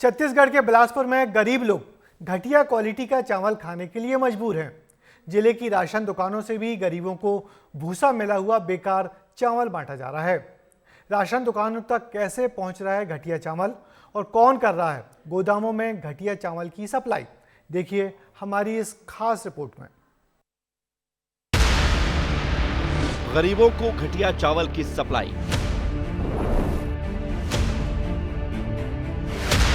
छत्तीसगढ़ के बिलासपुर में गरीब लोग घटिया क्वालिटी का चावल खाने के लिए मजबूर हैं। जिले की राशन दुकानों से भी गरीबों को भूसा मिला हुआ बेकार चावल बांटा जा रहा है। राशन दुकानों तक कैसे पहुंच रहा है घटिया चावल और कौन कर रहा है गोदामों में घटिया चावल की सप्लाई, देखिए हमारी इस खास रिपोर्ट में। गरीबों को घटिया चावल की सप्लाई।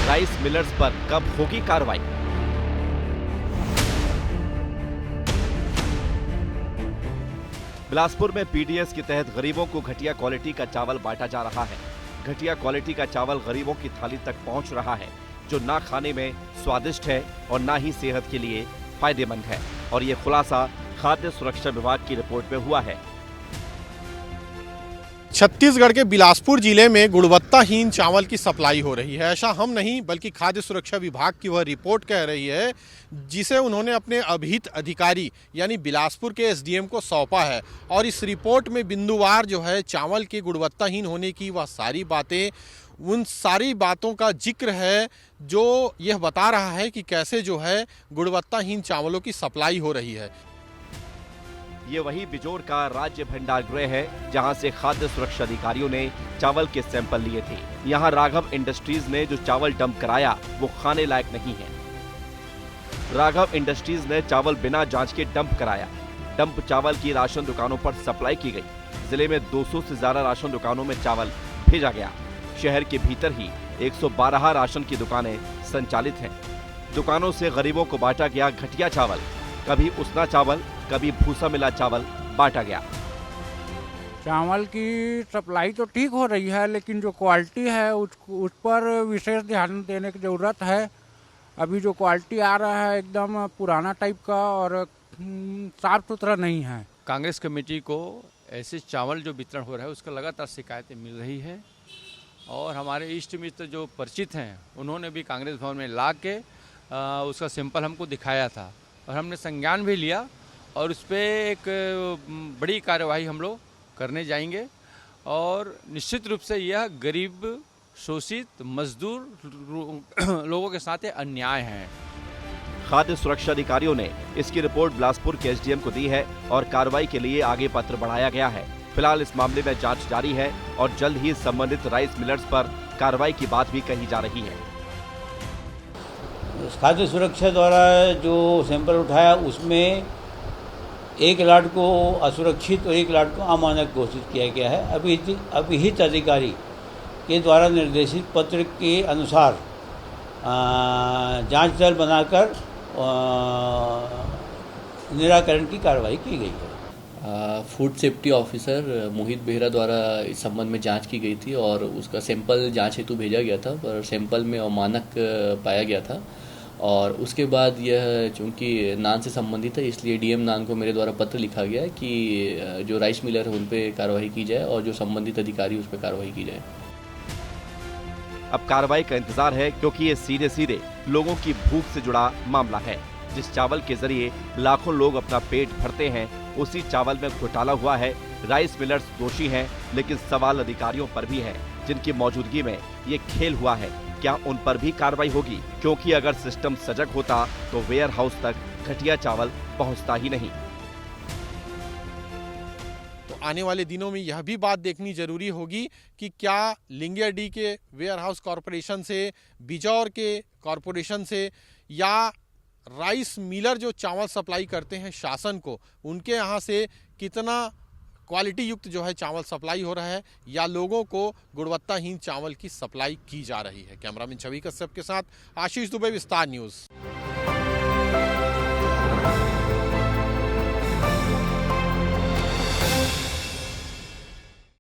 राइस मिलर्स पर कब होगी कार्रवाई? बिलासपुर में पीडीएस के तहत गरीबों को घटिया क्वालिटी का चावल बांटा जा रहा है। घटिया क्वालिटी का चावल गरीबों की थाली तक पहुंच रहा है, जो ना खाने में स्वादिष्ट है और ना ही सेहत के लिए फायदेमंद है। और ये खुलासा खाद्य सुरक्षा विभाग की रिपोर्ट में हुआ है। छत्तीसगढ़ के बिलासपुर जिले में गुणवत्ताहीन चावल की सप्लाई हो रही है। ऐसा हम नहीं बल्कि खाद्य सुरक्षा विभाग की वह रिपोर्ट कह रही है, जिसे उन्होंने अपने अभिहित अधिकारी यानी बिलासपुर के एसडीएम को सौंपा है। और इस रिपोर्ट में बिंदुवार जो है चावल के गुणवत्ताहीन होने की वह सारी बातें, उन सारी बातों का जिक्र है जो यह बता रहा है कि कैसे जो है गुणवत्ताहीन चावलों की सप्लाई हो रही है। ये वही बिजोर का राज्य भंडार गृह है जहां से खाद्य सुरक्षा अधिकारियों ने चावल के सैंपल लिए थे। यहां राघव इंडस्ट्रीज ने जो चावल डंप कराया वो खाने लायक नहीं है। राघव इंडस्ट्रीज ने चावल बिना जांच के डंप कराया। डंप चावल की राशन दुकानों पर सप्लाई की गई। जिले में 200 से ज्यादा राशन दुकानों में चावल भेजा गया। शहर के भीतर ही 112 राशन की दुकानें संचालित हैं। दुकानों से गरीबों को बांटा गया घटिया चावल। कभी उसना चावल, कभी भूसा मिला चावल बांटा गया। चावल की सप्लाई तो ठीक हो रही है, लेकिन जो क्वालिटी है उस पर विशेष ध्यान देने की ज़रूरत है। अभी जो क्वालिटी आ रहा है एकदम पुराना टाइप का और साफ सुथरा नहीं है। कांग्रेस कमेटी को ऐसे चावल जो वितरण हो रहा है उसका लगातार शिकायतें मिल रही है और हमारे इष्ट मित्र जो परिचित हैं उन्होंने भी कांग्रेस भवन में ला के उसका सैंपल हमको दिखाया था और हमने संज्ञान भी लिया और उस पर एक बड़ी कार्यवाही हम लोग करने जाएंगे। और निश्चित रूप से यह गरीब, शोषित, मजदूर लोगों के साथ अन्याय है। खाद्य सुरक्षा अधिकारियों ने इसकी रिपोर्ट बिलासपुर के एसडीएम को दी है और कार्रवाई के लिए आगे पत्र बढ़ाया गया है। फिलहाल इस मामले में जांच जारी है और जल्द ही संबंधित राइस मिलर्स पर कार्रवाई की बात भी कही जा रही है। खाद्य सुरक्षा द्वारा जो सैंपल उठाया उसमें एक लाट को असुरक्षित और एक लाट को अमानक घोषित किया गया है। अभिहित अधिकारी के द्वारा निर्देशित पत्र के अनुसार जांच दल बनाकर निराकरण की कार्रवाई की गई है। फूड सेफ्टी ऑफिसर मोहित बेहरा द्वारा इस संबंध में जांच की गई थी और उसका सैंपल जांच हेतु भेजा गया था, पर सैंपल में अमानक पाया गया था। और उसके बाद यह चूंकि नान से संबंधित है, इसलिए डीएम नान को मेरे द्वारा पत्र लिखा गया है कि जो राइस मिलर है उन पे कार्रवाई की जाए और जो संबंधित अधिकारी उस पर कार्रवाई की जाए। अब कार्रवाई का इंतजार है, क्योंकि ये सीधे सीधे लोगों की भूख से जुड़ा मामला है। जिस चावल के जरिए लाखों लोग अपना पेट भरते हैं, उसी चावल में घोटाला हुआ है। राइस मिलर्स दोषी हैं, लेकिन सवाल अधिकारियों पर भी है जिनकी मौजूदगी में ये खेल हुआ है। क्या उन पर भी कार्रवाई होगी? क्योंकि अगर सिस्टम सजग होता तो वेयर हाउस तक घटिया चावल पहुंचता ही नहीं। तो आने वाले दिनों में यह भी बात देखनी जरूरी होगी कि क्या लिंगियाडी के वेयर हाउस कॉरपोरेशन से, बिजौर के कॉरपोरेशन से या राइस मिलर जो चावल सप्लाई करते हैं शासन को, उनके यहाँ से कितना क्वालिटी युक्त जो है चावल सप्लाई हो रहा है या लोगों को गुणवत्ताहीन चावल की सप्लाई की जा रही है। कैमरामैन छवि कश्यप के साथ आशीष दुबे, विस्तार न्यूज़।